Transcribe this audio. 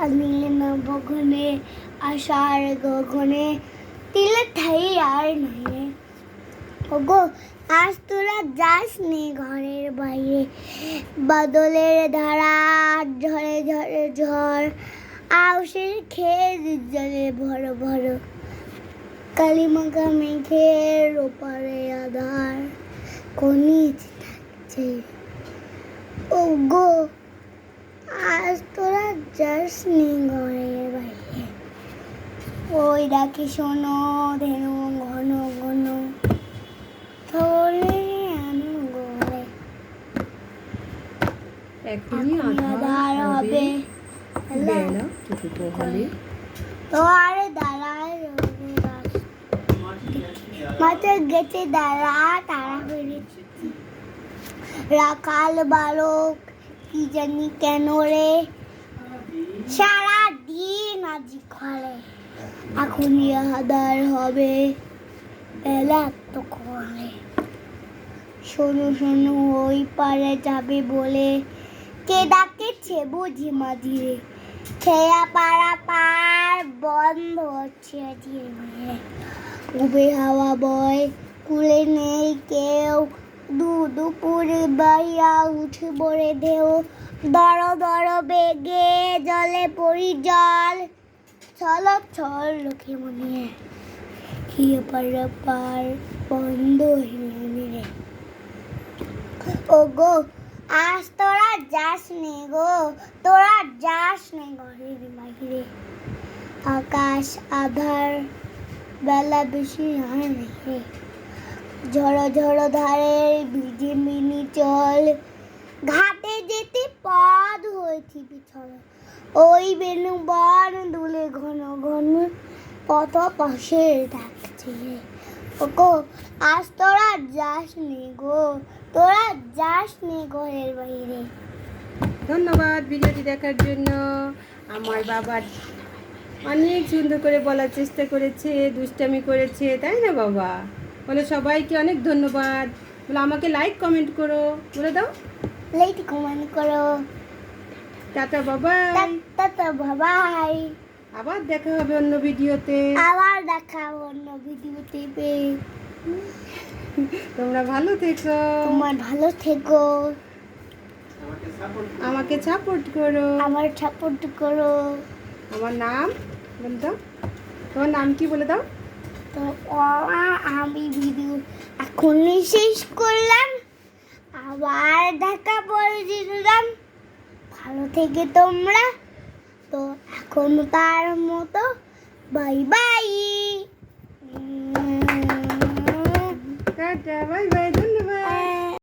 আনিলে নবগণে আশার গগনে তিলে ঠাই আর নাই ওগো আজ তোরা যাস নে ঘরের বাইরে বাদলের ধারা ঝরে ঝরে ঝড় আউশের খেয়ে জলে ভরো ভরো কালিমাখা মেঘের ওপারে আধার কনিজ থাকছে ওগো আজ তোরা যাস নি ঘরের বাইরে ওই ডাকে শোনো ধেনু ঘন ঘন থলে আনো গলে এখনই আধার হবে বেলা দুটো হলে তোরে দাঁড়ায় মাঠে গেছে দাঁড়া তারা ফিরেছে রাখাল বালক কি জানি কেন রে সারা দিন আজি খলে এখনই আধার হবে বেলা তো করে শোনো শোনো ওই পারে যাবে বলে কে ডাকেছে বুঝি মাঝিরে খেয়া পাড়া পার বন্ধ হচ্ছে ধীরে ধীরে উবে হাওয়া বয় কুলে নেই কেউ দুপুরে বাইয়া উঠে পড়ে ঢেউ দর দর বেগে জলে পড়ি জল ছল ছল লোকে মনে খেয়ে পাড়া পার বন্ধ হইলে ও গো আজ তোরা যাস নে গো তোরা যাস নে ঘরের বাইরে আকাশ আধার বেলা বেশি আর নেই রে ঝড় ঝড় ধারে ভিজে মিনি চল ঘাটে যেতে পদ হয়েছি বিছল ওই বেনু বন দুলে ঘন ঘন পথ পাশে ডাকছে ওগো আজ তোরা যাস নে গো তোরা যাস নে ঘরের বাইরে ধন্যবাদ ভিডিওটি দেখার জন্য। আমার বাবা অনেক সুন্দর করে বলার চেষ্টা করেছে, দুষ্টামি করেছে, তাই না বাবা? বলে সবাইকে অনেক ধন্যবাদ, বলে আমাকে লাইক কমেন্ট করো, বলে দাও লাইক কমেন্ট করো। টাটা বাবা, টাটা বাবাই। আবার দেখা হবে অন্য ভিডিওতে। আবার দেখা হবে অন্য ভিডিওতে। তোমরা ভালো থেকো, তোমার ভালো থেকো, আমাকে সাপোর্ট করো, আমার সাপোর্ট করো। আমার নাম বলে দাও, তোমার নাম কি বলে দাও? তো আমি ভিডিও এখনই শেষ করলাম, আবার দেখা পরে দিলাম। ভালো থেকে তোমরা, তো এখন তার মতো bye bye. Tata bye bye.